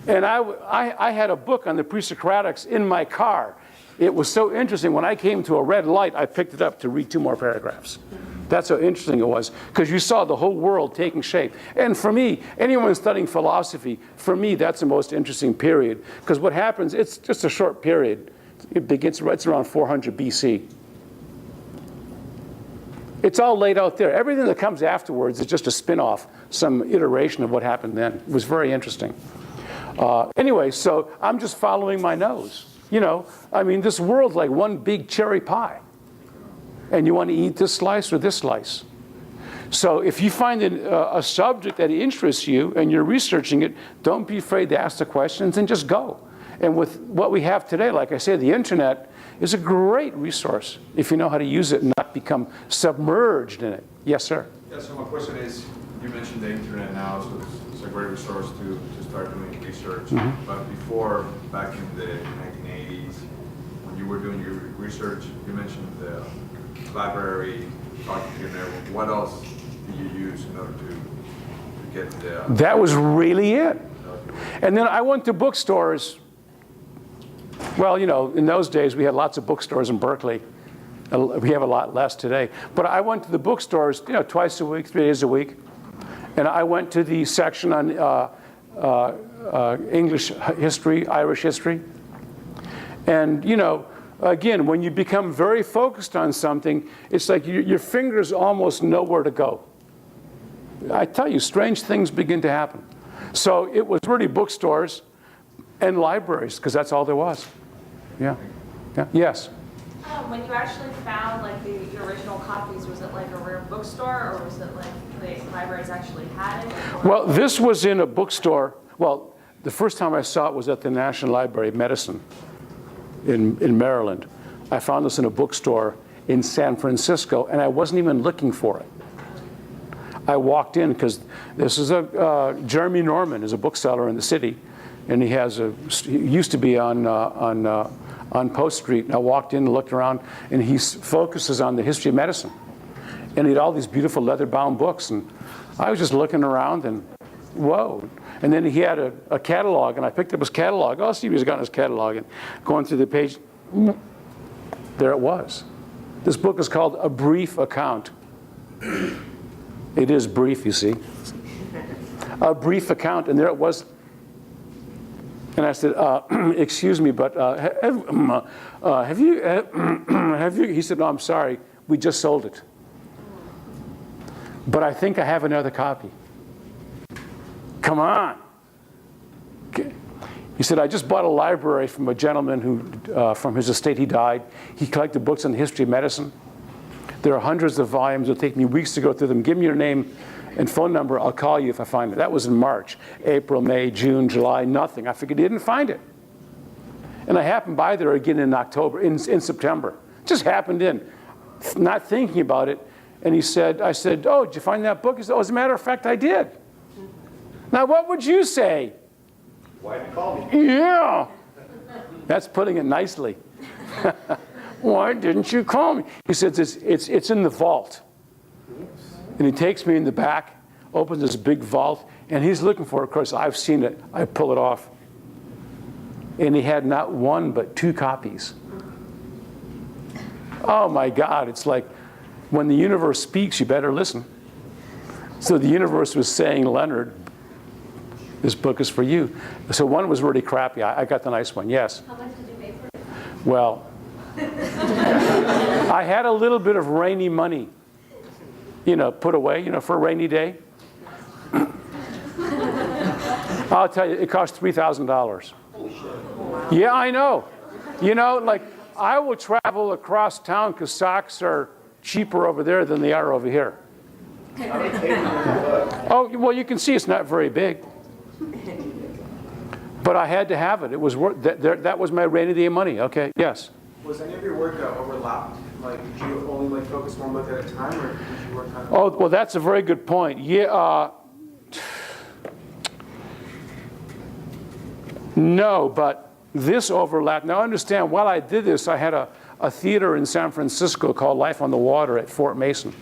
and I had a book on the pre-Socratics in my car. It was so interesting. When I came to a red light, I picked it up to read 2 more paragraphs. That's how interesting it was, because you saw the whole world taking shape. And for me, anyone studying philosophy, for me, that's the most interesting period. Because what happens, it's just a short period. It begins, it's around 400 BC. It's all laid out there. Everything that comes afterwards is just a spin-off, some iteration of what happened then. It was very interesting. Anyway, so I'm just following my nose. You know, I mean, this world's like one big cherry pie. and you want to eat this slice or this slice. So if you find a subject that interests you and you're researching it, don't be afraid to ask the questions and just go. And with what we have today, like I say, the internet is a great resource if you know how to use it and not become submerged in it. Yes, sir? Yeah, so my question is, you mentioned the internet now, so it's a great resource to start doing research. Mm-hmm. But before, back in the 1980s, when you were doing your research, you mentioned the library, talking to your neighbor. What else do you use in order to get the... That was really it. And then I went to bookstores. Well, you know, in those days, we had lots of bookstores in Berkeley. We have a lot less today. But I went to the bookstores, you know, twice a week, 3 days a week. And I went to the section on English history, Irish history. And, you know, again, when you become very focused on something, it's like your fingers almost know where to go. I tell you, strange things begin to happen. So it was really bookstores and libraries, because that's all there was. Yeah. Yeah. Yes? When you actually found like the original copies, was it like a rare bookstore, or was it like the libraries actually had it? Or? Well, this was in a bookstore. Well, the first time I saw it was at the National Library of Medicine in Maryland. I found this in a bookstore in San Francisco, and I wasn't even looking for it. I walked in because this is Jeremy Norman is a bookseller in the city, and he used to be on Post Street. And I walked in and looked around, and he focuses on the history of medicine. And he had all these beautiful leather-bound books, and I was just looking around, and whoa. And then he had a catalog, and I picked up his catalog. Oh, Stevie's got his catalog, and going through the page, there it was. This book is called A Brief Account. It is brief, you see. A brief account, and there it was. And I said, excuse me, but have you, he said, no, I'm sorry, we just sold it. But I think I have another copy. Come on. Okay. He said, I just bought a library from a gentleman who, from his estate, he died. He collected books on the history of medicine. There are hundreds of volumes. It'll take me weeks to go through them. Give me your name and phone number. I'll call you if I find it. That was in March. April, May, June, July, nothing. I figured he didn't find it. And I happened by there again in October, in September. Just happened in, not thinking about it. And he said, I said, oh, did you find that book? He said, oh, as a matter of fact, I did. Now, what would you say? Why did you call me? Yeah. That's putting it nicely. Why didn't you call me? He says, it's in the vault. And he takes me in the back, opens this big vault, and he's looking for it. Of course, I've seen it. I pull it off. And he had not one, but 2 copies. Oh, my God. It's like when the universe speaks, you better listen. So the universe was saying, Leonard, this book is for you. So one was really crappy. I got the nice one, yes. How much did you pay for it? Well, I had a little bit of rainy money, you know, put away, you know, for a rainy day. I'll tell you, it cost $3,000. Yeah, I know. You know, like, I will travel across town because socks are cheaper over there than they are over here. Oh, well, you can see it's not very big. But I had to have it. It was worth that was my rainy day money. Okay, yes. Was any of your work overlapped? Like, did you only like focus one book at a time, or did you work on? Oh, well, that's a very good point. Yeah. No, but this overlapped. Now, understand, while I did this, I had a theater in San Francisco called Life on the Water at Fort Mason.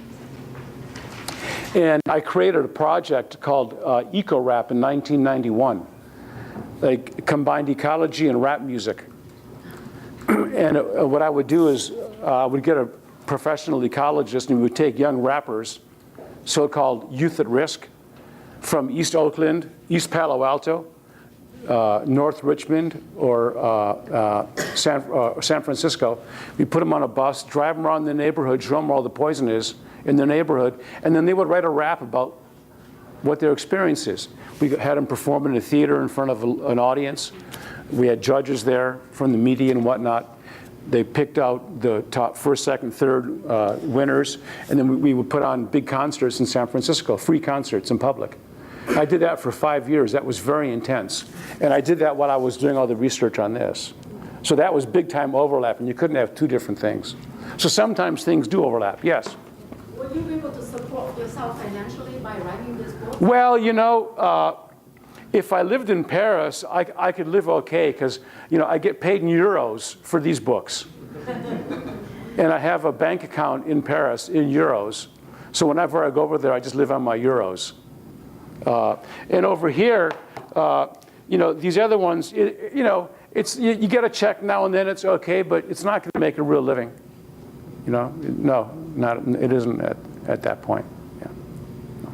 And I created a project called Eco-Rap in 1991. Like, combined ecology and rap music. And what I would do is I would get a professional ecologist, and we would take young rappers, so-called youth at risk, from East Oakland, East Palo Alto, North Richmond, or San Francisco. We put them on a bus, drive them around the neighborhood, show them where all the poison is in their neighborhood, and then they would write a rap about what their experience is. We had them perform in a theater in front of an audience. We had judges there from the media and whatnot. They picked out the top first, second, third winners, and then we would put on big concerts in San Francisco, free concerts in public. I did that for 5 years. That was very intense. And I did that while I was doing all the research on this. So that was big time overlap, and you couldn't have two different things. So sometimes things do overlap, yes? Were you able to support yourself financially by writing this book? Well, you know, if I lived in Paris, I could live okay, because, you know, I get paid in euros for these books. And I have a bank account in Paris in euros. So whenever I go over there, I just live on my euros. And over here, you know, these other ones, you know, you get a check now and then, it's okay, but it's not going to make a real living. You know, no, it isn't at that point. Yeah. No.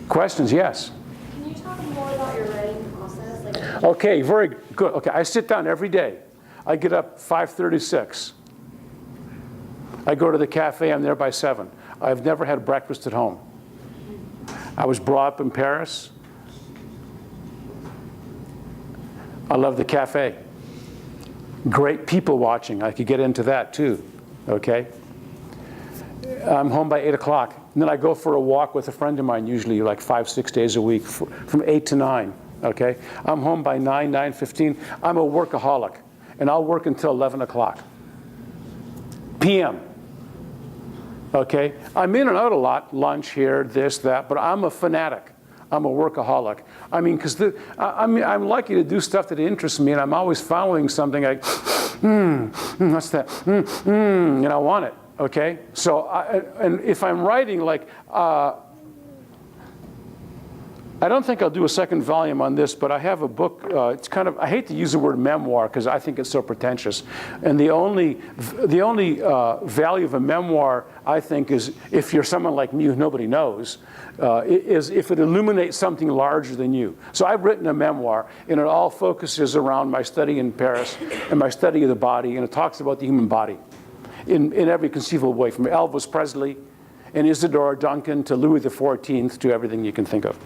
Questions? Yes. Can you talk more about your writing process? Like, Okay, very good. Okay, I sit down every day. I get up 5:36. I go to the cafe. I'm there by 7. I've never had breakfast at home. I was brought up in Paris. I love the cafe. Great people watching. I could get into that too, okay? I'm home by 8 o'clock. And then I go for a walk with a friend of mine, usually like 5-6 days a week, from 8 to 9, okay? I'm home by 9:15. I'm a workaholic, and I'll work until 11 o'clock p.m., okay? I'm in and out a lot, lunch here, this, that, but I'm a fanatic. I'm a workaholic. I mean, because I'm lucky to do stuff that interests me, and I'm always following something like, what's that? And I want it, okay? So, and if I'm writing, like, I don't think I'll do a second volume on this, but I have a book. It's kind of, I hate to use the word memoir because I think it's so pretentious. And the only value of a memoir, I think, is if you're someone like me who nobody knows, is if it illuminates something larger than you. So I've written a memoir, and it all focuses around my study in Paris and my study of the body, and it talks about the human body in every conceivable way, from Elvis Presley and Isadora Duncan to Louis XIV to everything you can think of.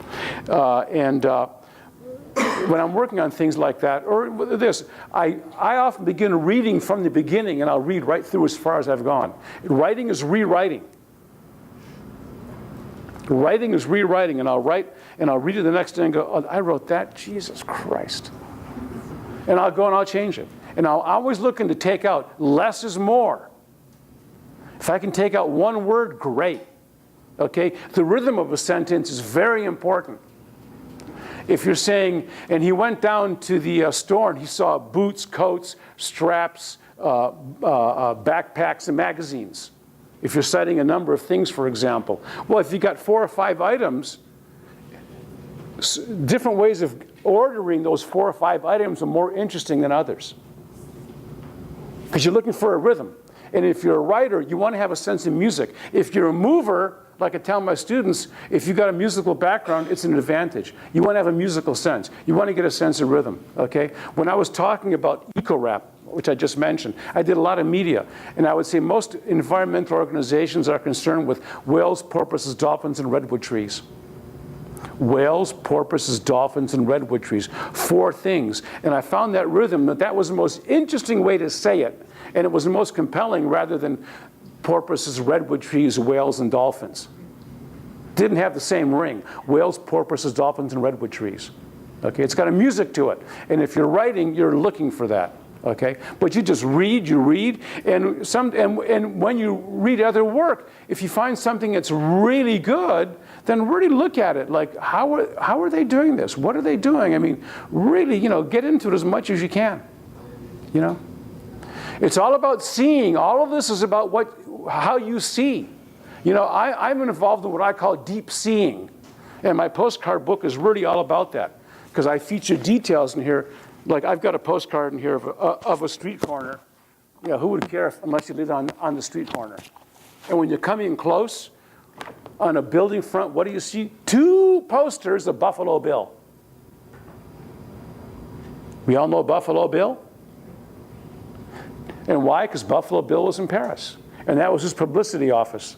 When I'm working on things like that, or this, I often begin reading from the beginning, and I'll read right through as far as I've gone. Writing is rewriting. Writing is rewriting, and I'll write, and I'll read it the next day and go, oh, I wrote that? Jesus Christ. And I'll go and I'll change it. And I'll always looking to take out, less is more. If I can take out one word, great. Okay? The rhythm of a sentence is very important. If you're saying, and he went down to the store and he saw boots, coats, straps, backpacks, and magazines. If you're citing a number of things, for example. Well, if you got 4 or 5 items, different ways of ordering those 4 or 5 items are more interesting than others. Because you're looking for a rhythm. And if you're a writer, you want to have a sense of music. If you're a mover, like I tell my students, if you've got a musical background, it's an advantage. You want to have a musical sense. You want to get a sense of rhythm, okay? When I was talking about eco-rap, which I just mentioned, I did a lot of media. And I would say most environmental organizations are concerned with whales, porpoises, dolphins, and redwood trees. Whales, porpoises, dolphins, and redwood trees. 4 things. And I found that rhythm, that was the most interesting way to say it. And it was the most compelling rather than porpoises, redwood trees, whales, and dolphins. Didn't have the same ring. Whales, porpoises, dolphins, and redwood trees. Okay, it's got a music to it. And if you're writing, you're looking for that. Okay, but you just read, and when you read other work, if you find something that's really good, then really look at it. Like, how are they doing this? What are they doing? I mean, really, get into it as much as you can. It's all about seeing. All of this is about how you see. I'm involved in what I call deep seeing. And my postcard book is really all about that. Because I feature details in here. Like I've got a postcard in here of a street corner. Who would care unless you live on the street corner? And when you're coming close on a building front, what do you see? 2 posters of Buffalo Bill. We all know Buffalo Bill? And why? Because Buffalo Bill was in Paris. And that was his publicity office.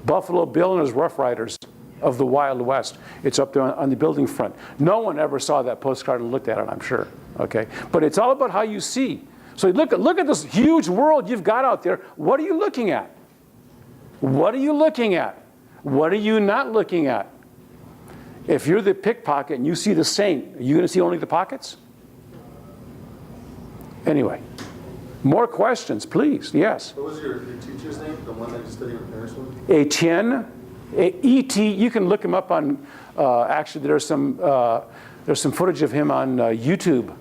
Buffalo Bill and his Rough Riders of the Wild West. It's up there on the building front. No one ever saw that postcard and looked at it, I'm sure. Okay? But it's all about how you see. So look at this huge world you've got out there. What are you looking at? What are you looking at? What are you not looking at? If you're the pickpocket and you see the saint, are you going to see only the pockets? Anyway, more questions, please. Yes. What was your teacher's name? The one that you studied in Paris with? Etienne, E.T. You can look him up on. Actually, there's some footage of him on YouTube.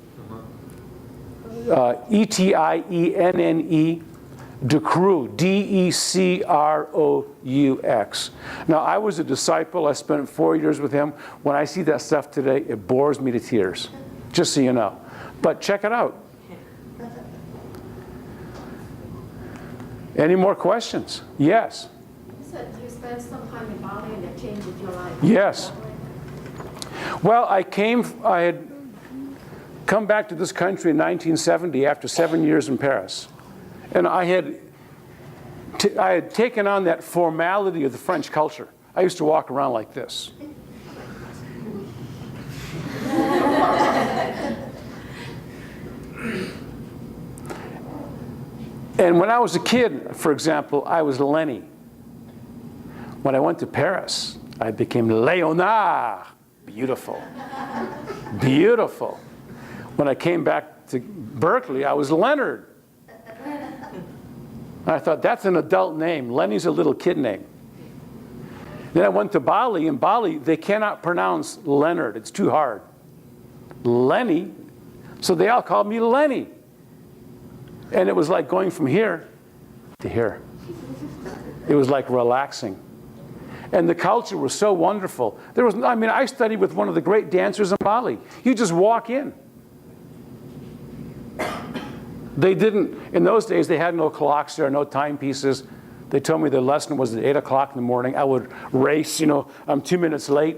Etienne Decroux, Decroux. Now, I was a disciple. I spent 4 years with him. When I see that stuff today, it bores me to tears, just so you know. But check it out. Any more questions? Yes. You said you spent some time in Bali and it changed your life. Yes. Well, I had come back to this country in 1970 after 7 years in Paris. And I had taken on that formality of the French culture. I used to walk around like this. And when I was a kid, for example, I was Lenny. When I went to Paris, I became Leonard. Beautiful. Beautiful. When I came back to Berkeley, I was Leonard. I thought, that's an adult name. Lenny's a little kid name. Then I went to Bali. In Bali, they cannot pronounce Leonard. It's too hard. Lenny. So they all called me Lenny. And it was like going from here to here. It was like relaxing. And the culture was so wonderful. I studied with one of the great dancers in Bali. You just walk in. They didn't, in those days, they had no clocks there, no timepieces. They told me the lesson was at 8 o'clock in the morning. I would race, I'm 2 minutes late.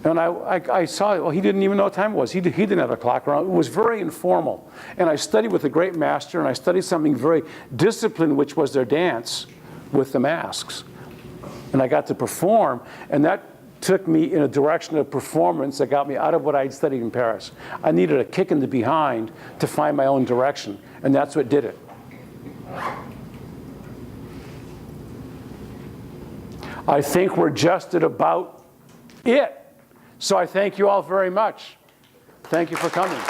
And I saw, well, he didn't even know what time it was. He didn't have a clock around. It was very informal. And I studied with a great master, and I studied something very disciplined, which was their dance with the masks. And I got to perform, and that took me in a direction of performance that got me out of what I'd studied in Paris. I needed a kick in the behind to find my own direction, and that's what did it. I think we're just at about it. So I thank you all very much. Thank you for coming.